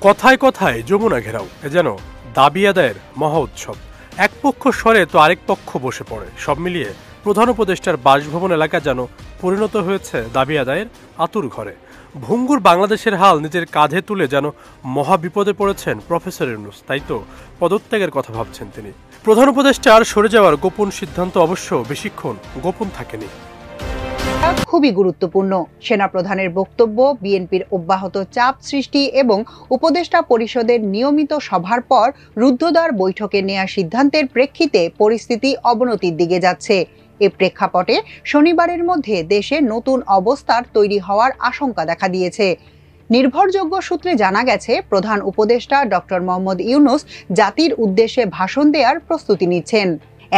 কথায় কথায় যমুনা ঘেরাও এ যেন দাবি আদায়ের মহা উৎসব। এক পক্ষ সরে তো আরেক পক্ষ বসে পড়ে। সব মিলিয়ে প্রধান উপদেষ্টার বাসভবন এলাকা যেন পরিণত হয়েছে দাবি আদায়ের আতুর ঘরে। ভঙ্গুর বাংলাদেশের হাল নিজের কাঁধে তুলে যেন মহা বিপদে পড়েছেন প্রফেসর ইউনূস। তাই তো পদত্যাগের কথা ভাবছেন তিনি। প্রধান উপদেষ্টার সরে যাওয়ার গোপন সিদ্ধান্ত অবশ্য বেশিক্ষণ গোপন থাকেনি। খুবই গুরুত্বপূর্ণ। সেনাপ্রধানের বক্তব্য, বিএনপির অব্যাহত চাপ সৃষ্টি এবং উপদেষ্টা পরিষদের নিয়মিত সভার পর রুদ্ধদ্বার বৈঠকে নেওয়া সিদ্ধান্তের প্রেক্ষিতে পরিস্থিতি অবনতির দিকে যাচ্ছে। এ প্রেক্ষাপটে শনিবারের মধ্যে দেশে নতুন অবস্থার তৈরি হওয়ার আশঙ্কা দেখা দিয়েছে। নির্ভরযোগ্য সূত্রে জানা গেছে, প্রধান উপদেষ্টা ডক্টর মোহাম্মদ ইউনূস জাতির উদ্দেশ্যে ভাষণ দেওয়ার প্রস্তুতি নিচ্ছেন।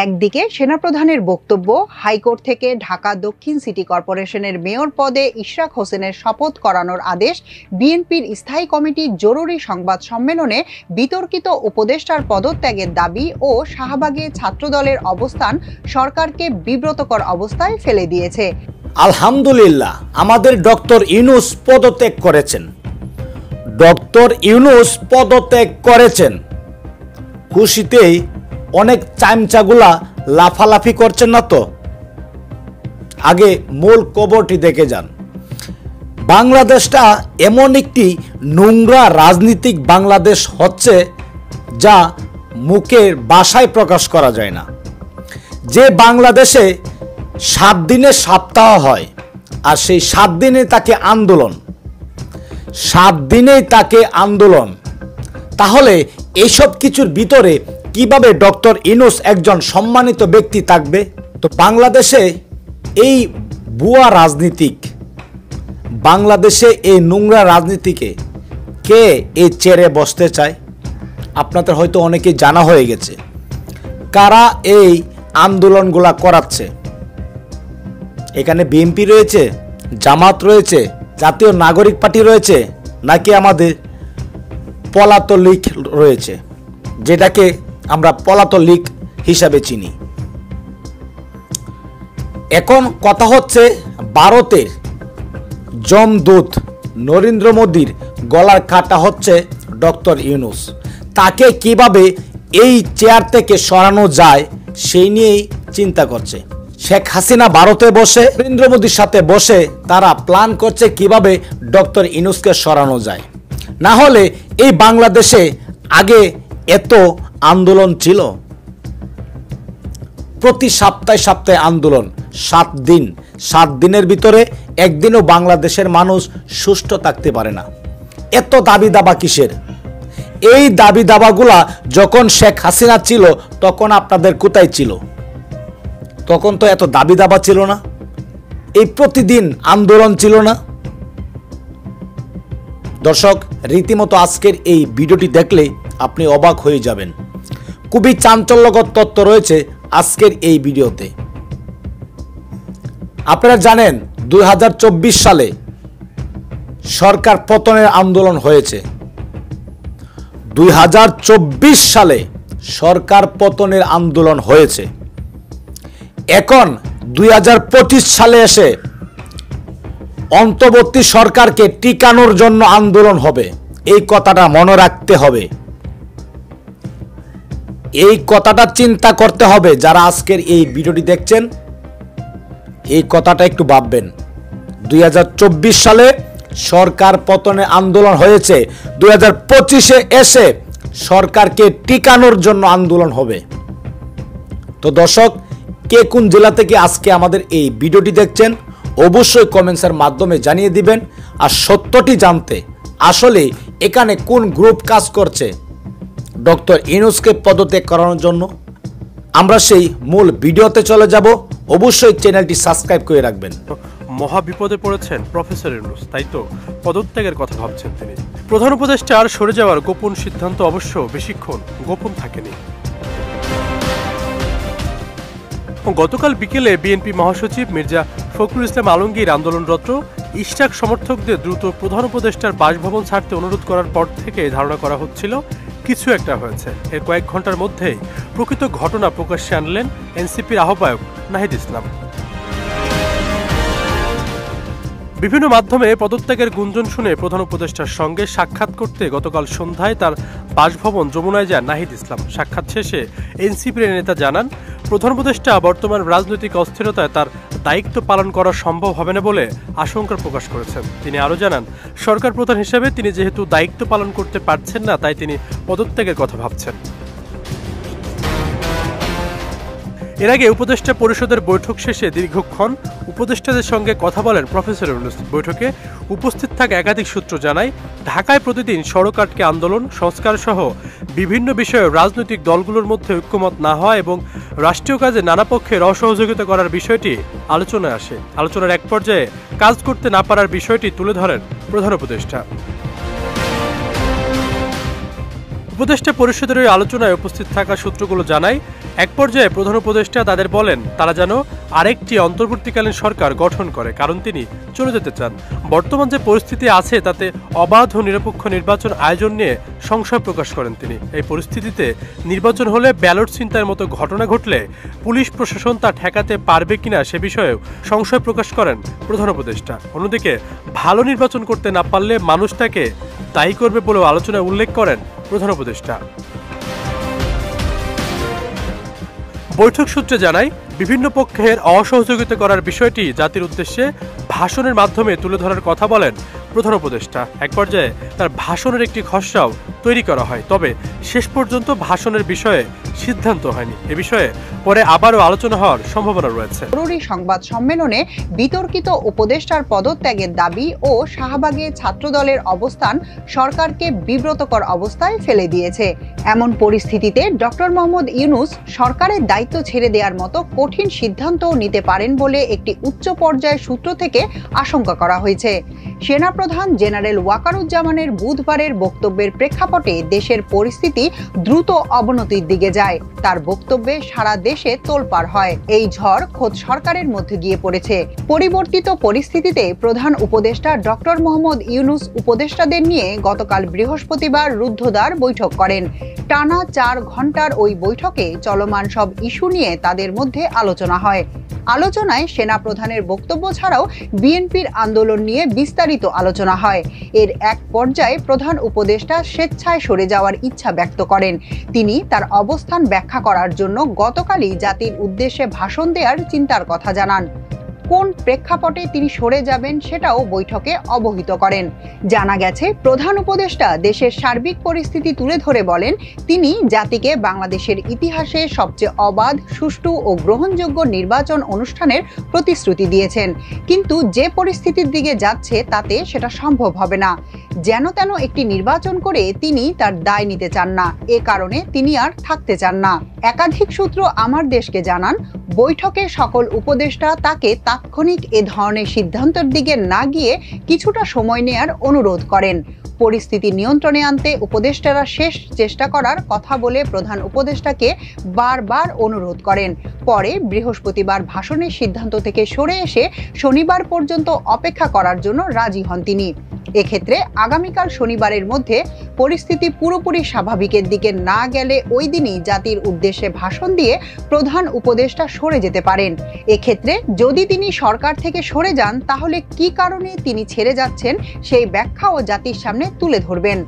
একদিকে সেনাপ্রধানের বক্তব্য, হাইকোর্ট থেকে ঢাকা দক্ষিণ সিটি কর্পোরেশনের মেয়র পদে ইশরাক হোসেনের শপথ করানোর আদেশ, বিএনপির স্থায়ী কমিটির জরুরি সংবাদ সম্মেলনে বিতর্কিত উপদেষ্টার পদত্যাগের দাবি ও শাহবাগে ছাত্রদলের অবস্থান সরকারকে বিব্রতকর অবস্থায় ফেলে দিয়েছে। আলহামদুলিল্লাহ, আমাদের ডক্টর ইউনূস পদত্যাগ করেছেন। ডক্টর ইউনূস পদত্যাগ করেছেন। খুশিতেই অনেক চামচাগুলা লাফালাফি করছেন না তো? আগে মূল খবরটি দেখে যান। বাংলাদেশটা এমন একটি নোংরা রাজনীতিক বাংলাদেশ হচ্ছে যা মুখের ভাষায় প্রকাশ করা যায় না। যে বাংলাদেশে 7 দিনের সপ্তাহ হয়, আর সেই 7 দিনে তাকে আন্দোলন, 7 দিনেই তাকে আন্দোলন। তাহলে এইসব কিছুর ভিতরে কিভাবে ডক্টর ইউনূস একজন সম্মানিত ব্যক্তি থাকবে? তো বাংলাদেশে এই ভুয়া রাজনীতিক, বাংলাদেশে এই নোংরা রাজনীতিকে কে এই চেয়ারে বসতে চায়? আপনাদের হয়তো অনেকেই জানা হয়ে গেছে কারা এই আন্দোলনগুলা করাচ্ছে। এখানে বিএনপি রয়েছে, জামাত রয়েছে, জাতীয় নাগরিক পার্টি রয়েছে, নাকি আমাদের পলাতক লীগ রয়েছে, যেটাকে আমরা পলাতক লীগ হিসাবে চিনি। এখন কথা হচ্ছে, ভারতের জমদূত নরেন্দ্র মোদীর গলার কাটা হচ্ছে ডক্টর ইউনূস। তাকে কিভাবে এই চেয়ার থেকে সরানো যায় সেই নিয়েই চিন্তা করছে। শেখ হাসিনা ভারতে বসে নরেন্দ্র মোদীর সাথে বসে তারা প্ল্যান করছে কিভাবে ডক্টর ইউনূসকে সরানো যায়। না হলে এই বাংলাদেশে আগে এত আন্দোলন ছিল? প্রতি সপ্তাহে সপ্তাহে আন্দোলন, 7 দিন, 7 দিনের ভিতরে একদিনও বাংলাদেশের মানুষ সুষ্ঠু থাকতে পারে না। এত দাবি দাবা কিসের? এই দাবি দাবাগুলা যখন শেখ হাসিনা ছিল তখন আপনাদের কোথায় ছিল? তখন তো এত দাবি দাবা ছিল না, এই প্রতিদিন আন্দোলন ছিল না। দর্শক, রীতিমতো আজকের এই ভিডিওটি দেখলে আপনি অবাক হয়ে যাবেন। খুবই চাঞ্চল্যকর তথ্য রয়েছে আজকের এই ভিডিওতে। আপনারা জানেন 2024 সালে সরকার পতনের আন্দোলন হয়েছে। 2024 সালে সরকার পতনের আন্দোলন হয়েছে। এখন 2025 সালে এসে অন্তর্বর্তী সরকারকে টিকানোর জন্য আন্দোলন হবে। এই কথাটা মনে রাখতে হবে, এই কথাটা চিন্তা করতে হবে। যারা আজকের এই ভিডিওটি দেখছেন, এই কথাটা একটু ভাববেন। 2024 সালে সরকার পতনে আন্দোলন হয়েছে, 2025-এ এসে সরকারকে টিকানোর জন্য আন্দোলন হবে। তো দর্শক, কে কোন জেলা থেকে আজকে আমাদের এই ভিডিওটি দেখছেন অবশ্যই কমেন্টসের মাধ্যমে জানিয়ে দিবেন। আর সত্যটি জানতে আসলে এখানে কোন গ্রুপ কাজ করছে ডক্টর ইউনূসকে পদত্যাগ করানোর জন্য, আমরা সেই মূল ভিডিওতে চলে যাব। অবশ্যই চ্যানেলটি সাবস্ক্রাইব করে রাখবেন। মহা বিপদে পড়েছেন প্রফেসর ইউনূস, তাই তো পদত্যাগের কথা ভাবছেন তিনি। প্রধান উপদেষ্টার সরে যাওয়ার গোপন সিদ্ধান্ত অবশ্য বেশিক্ষণ গোপন থাকেনি। গতকাল বিকেলে বিএনপি মহাসচিব মির্জা ফখরুল ইসলাম আলমগীর আন্দোলনরত ইশরাক সমর্থকদের দ্রুত প্রধান উপদেষ্টার বাসভবন ছাড়তে অনুরোধ করার পর থেকে ধারণা করা হচ্ছিল কিছু একটা হয়েছে। এর কয়েক ঘন্টার মধ্যেই প্রকৃত ঘটনা প্রকাশ্যে আনলেন এনসিপির আহ্বায়ক নাহিদ ইসলাম। বিভিন্ন মাধ্যমে পদত্যাগের গুঞ্জন শুনে প্রধান উপদেষ্টার সঙ্গে সাক্ষাৎ করতে গতকাল সন্ধ্যায় তার বাসভবন যমুনায় যান নাহিদ ইসলাম। সাক্ষাৎ শেষে এনসিপির নেতা জানান, প্রধান উপদেষ্টা বর্তমান রাজনৈতিক অস্থিরতায় তার দায়িত্ব পালন করা সম্ভব হবে না বলে আশঙ্কা প্রকাশ করেছেন। তিনি আরও জানান, সরকার প্রধান হিসেবে তিনি যেহেতু দায়িত্ব পালন করতে পারছেন না, তাই তিনি পদত্যাগের কথা ভাবছেন। এর আগে উপদেষ্টা পরিষদের বৈঠক শেষে দীর্ঘক্ষণ উপদেষ্টাদের সঙ্গে কথা বলেন প্রফেসর ইউনূস। বৈঠকে উপস্থিত থাকা একাধিক সূত্র জানায়, ঢাকায় প্রতিদিন সড়ক আটকে আন্দোলন, সংস্কার সহ বিভিন্ন বিষয়ে রাজনৈতিক দলগুলোর মধ্যে ঐক্যমত না হওয়া এবং রাষ্ট্রীয় কাজে নানা পক্ষের অসহযোগিতা করার বিষয়টি আলোচনায় আসে। আলোচনার এক পর্যায়ে কাজ করতে না পারার বিষয়টি তুলে ধরেন প্রধান উপদেষ্টা। উপদেষ্টা পরিষদের ওই আলোচনায় উপস্থিত থাকা সূত্রগুলো জানায়, এক পর্যায়ে প্রধান উপদেষ্টা তাদের বলেন তারা যেন আরেকটি অন্তর্বর্তীকালীন সরকার গঠন করে, কারণ তিনি চলে যেতে চান। বর্তমান যে পরিস্থিতি আছে তাতে অবাধ ও নিরপেক্ষ নির্বাচন আয়োজন নিয়ে সংশয় প্রকাশ করেন তিনি। এই পরিস্থিতিতে নির্বাচন হলে ব্যালট ছিনতাইয়ের মতো ঘটনা ঘটলে পুলিশ প্রশাসন তা ঠেকাতে পারবে কিনা সে বিষয়েও সংশয় প্রকাশ করেন প্রধান উপদেষ্টা। অন্যদিকে ভালো নির্বাচন করতে না পারলে মানুষ তাকে দায়ী করবে বলেও আলোচনায় উল্লেখ করেন প্রধান উপদেষ্টা। বৈঠক সূত্রে জানায়, বিভিন্ন পক্ষের অসহযোগিতা করার বিষয়টি জাতির উদ্দেশ্যে ভাষণের মাধ্যমে তুলে ধরার কথা বলেন প্রধান উপদেষ্টা। এক পর্যায়ে তার ভাষণের একটি খসড়াও তৈরি করা হয়, তবে শেষ পর্যন্ত ভাষণের বিষয়ে সিদ্ধান্ত হয়নি। এ বিষয়ে পরে আবারও আলোচনা হওয়ার সম্ভাবনা রয়েছে। জরুরি সংবাদ সম্মেলনে বিতর্কিত উপদেষ্টার পদত্যাগের দাবি ও শাহবাগে ছাত্রদলের অবস্থান সরকারকে বিব্রতকর অবস্থায় ফেলে দিয়েছে। এমন পরিস্থিতিতে ডক্টর মোহাম্মদ ইউনূস সরকারের দায়িত্ব ছেড়ে দেওয়ার মতো কঠিন সিদ্ধান্ত নিতে পারেন বলে একটি উচ্চ পর্যায়ের সূত্র থেকে আশঙ্কা করা হয়েছে। সেনাপ্রধান জেনারেল ওয়াকারুজ্জামানের বুধবারের বক্তব্যের প্রেক্ষাপটে দেশের পরিস্থিতি দ্রুত অবনতির দিকে যায়। তার বক্তব্যে সারা দেশে তোলপাড় হয়। এই ঝড় খোদ সরকারের মধ্যে গিয়ে পড়েছে। পরিবর্তিত পরিস্থিতিতে প্রধান উপদেষ্টা ডক্টর মোহাম্মদ ইউনূস উপদেষ্টাদের নিয়ে গতকাল বৃহস্পতিবার রুদ্ধদ্বার বৈঠক করেন। টানা 4 ঘন্টার ওই বৈঠকে চলমান সব ইস্যু নিয়ে তাদের মধ্যে আলোচনা হয়। আলোচনায় সেনাপ্রধানের বক্তব্য ছাড়াও বিএনপির আন্দোলন নিয়ে বিস্তারিত আলোচনা হয়। এর এক পর্যায়ে প্রধান উপদেষ্টা স্বেচ্ছায় সরে যাওয়ার ইচ্ছা ব্যক্ত করেন। তিনি তার অবস্থান ব্যাখ্যা করার জন্য গতকালই জাতির উদ্দেশ্যে ভাষণ দেওয়ার চিন্তার কথা জানান। কোন প্রেক্ষাপটে তিনি সরে যাবেন সেটাও বৈঠকে অবহিত করেন। জানা গেছে, প্রধান উপদেষ্টা দেশের সার্বিক পরিস্থিতি তুলে ধরে বলেন, তিনি জাতিকে বাংলাদেশের ইতিহাসে সবচেয়ে অবাধ, সুষ্ঠু ও গ্রহণযোগ্য নির্বাচন অনুষ্ঠানের প্রতিশ্রুতি দিয়েছেন, কিন্তু যে পরিস্থিতির দিকে যাচ্ছে তাতে সেটা সম্ভব হবে না। যেন তেন একটি নির্বাচন করে তিনি তার দায় নিতে চান না, এ কারণে তিনি আর থাকতে চান না। একাধিক সূত্র আমার দেশকে জানান, বৈঠকে সকল উপদেষ্টা তাকে তাৎক্ষণিক এ ধরনের সিদ্ধান্তের দিকে না গিয়ে কিছুটা সময় নেয়ার অনুরোধ করেন। পরিস্থিতি নিয়ন্ত্রণে আনতে উপদেষ্টারা শেষ চেষ্টা করার কথা বলে প্রধান উপদেষ্টাকে বারবার অনুরোধ করেন। পরে বৃহস্পতিবার ভাষণের সিদ্ধান্ত থেকে সরে এসে শনিবার পর্যন্ত অপেক্ষা করার জন্য রাজি হন তিনি। এক্ষেত্রে আগামীকাল শনিবারের মধ্যে পরিস্থিতি পুরোপুরি স্বাভাবিকের দিকে না গেলে ওই দিনই জাতির উদ্দেশ্যে ভাষণ দিয়ে প্রধান উপদেষ্টা সরে যেতে পারেন। এক্ষেত্রে যদি তিনি সরকার থেকে সরে যান, তাহলে কি কারণে তিনি ছেড়ে যাচ্ছেন সেই ব্যাখ্যাও জাতির সামনে তুলে ধরবেন।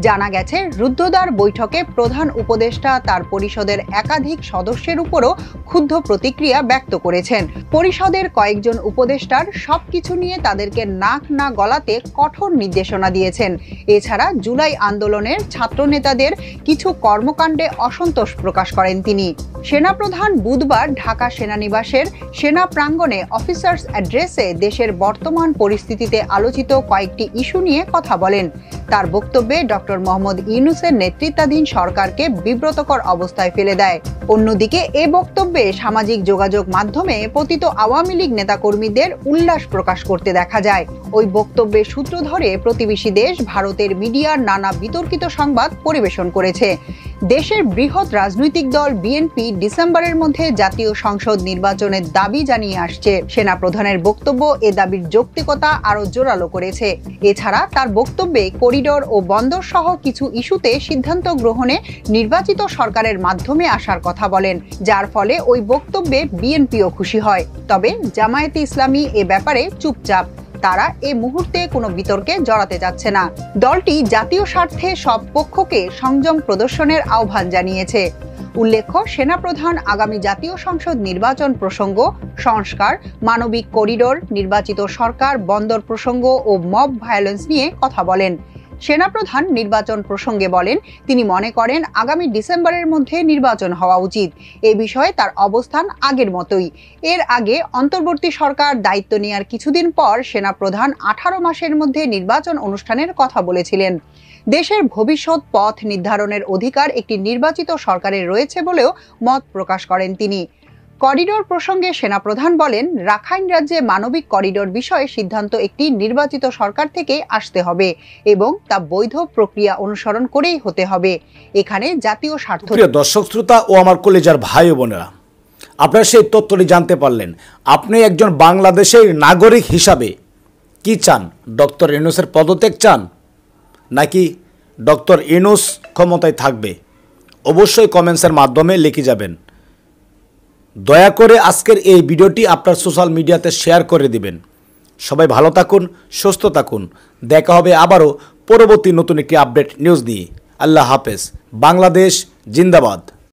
জানা গেছে, রুদ্ধদ্বার বৈঠকে প্রধান উপদেষ্টা তার পরিষদের একাধিক সদস্যের উপরও ক্ষুব্ধ প্রতিক্রিয়া ব্যক্ত করেছেন। পরিষদের কয়েকজন উপদেষ্টার সবকিছু নিয়ে তাদেরকে নাক না গলাতে কঠোর নির্দেশনা দিয়েছেন। এছাড়া জুলাই আন্দোলনের ছাত্র নেতাদের কিছু কর্মকাণ্ডে অসন্তোষ প্রকাশ করেন তিনি। সেনাপ্রধান বুধবার ঢাকা সেনানিবাসের সেনা প্রাঙ্গণে অফিসার্স অ্যাড্রেসে দেশের বর্তমান পরিস্থিতিতে আলোচিত কয়েকটি ইস্যু নিয়ে কথা বলেন। তার বক্তব্যে ডক্টর মোহাম্মদ ইউনূসের নেতৃত্বাধীন সরকারকে বিব্রতকর অবস্থায় ফেলে দেয়। অন্যদিকে এ বক্তব্যে সামাজিক যোগাযোগ মাধ্যমে পতিত আওয়ামী লীগ নেতাকর্মীদের উল্লাস প্রকাশ করতে দেখা যায়। ওই বক্তব্যের সূত্র ধরে প্রতিবেশী দেশ ভারতের মিডিয়ার নানা বিতর্কিত সংবাদ পরিবেশন করেছে। দেশের বৃহৎ রাজনৈতিক দল বিএনপি ডিসেম্বরের মধ্যে জাতীয় সংসদ নির্বাচনের দাবি জানিয়ে আসছে। সেনাপ্রধানের বক্তব্য এ দাবির যৌক্তিকতা আরো জোরালো করেছে। এছাড়া তার বক্তব্যে করিডোর ও বন্দর সহ কিছু ইস্যুতে সিদ্ধান্ত গ্রহণে নির্বাচিত সরকারের মাধ্যমে আসার কথা বলেন, যার ফলে ওই বক্তব্যে বিএনপিও খুশি হয়। তবে জামায়াতে ইসলামী এ ব্যাপারে চুপচাপ। তারা এই মুহূর্তে কোনো বিতর্কে জড়াতে যাচ্ছে না। দলটি জাতীয় স্বার্থে সব পক্ষকে সংযম প্রদর্শনের আহ্বান জানিয়েছে। উল্লেখ্য, সেনাপ্রধান আগামী জাতীয় সংসদ নির্বাচন প্রসঙ্গ, সংস্কার, মানবিক করিডোর, নির্বাচিত সরকার, বন্দর প্রসঙ্গ ও মব ভায়োলেন্স নিয়ে কথা বলেন। সেনাপ্রধান নির্বাচন প্রসঙ্গে বলেন, তিনি মনে করেন আগামী ডিসেম্বরের মধ্যে নির্বাচন হওয়া উচিত। এ বিষয়ে তার অবস্থান আগের মতোই। এর আগে অন্তর্বর্তী সরকার দায়িত্ব নেওয়ার কিছুদিন পর সেনাপ্রধান 18 মাসের মধ্যে নির্বাচন অনুষ্ঠানের কথা বলেছিলেন। দেশের ভবিষ্যৎ পথ নির্ধারণের অধিকার একটি নির্বাচিত সরকারের রয়েছে বলেও মত প্রকাশ করেন তিনি। করিডোর প্রসঙ্গে সেনাপ্রধান বলেন, রাখাইন রাজ্যে মানবিক করিডোর বিষয়ে সিদ্ধান্ত একটি নির্বাচিত সরকার থেকে আসতে হবে এবং তা বৈধ প্রক্রিয়া অনুসরণ করেই হতে হবে। এখানে জাতীয় স্বার্থ। প্রিয় দর্শক শ্রোতা ও আমার কলেজার ভাই ও বোনেরা, আপনারা সেই তথ্যটি জানতে পারলেন। আপনি একজন বাংলাদেশের নাগরিক হিসাবে কি চান? ডক্টর ইউনূসের পদত্যাগ চান নাকি ডক্টর ইউনূস ক্ষমতায় থাকবে? অবশ্যই কমেন্টসের মাধ্যমে লিখে যাবেন। দয়া করে আজকের এই ভিডিওটি আপনার সোশ্যাল মিডিয়াতে শেয়ার করে দিবেন। সবাই ভালো থাকুন, সুস্থ থাকুন। দেখা হবে আবারও পরবর্তী নতুন একটি আপডেট নিউজ নিয়ে। আল্লাহ হাফেজ। বাংলাদেশ জিন্দাবাদ।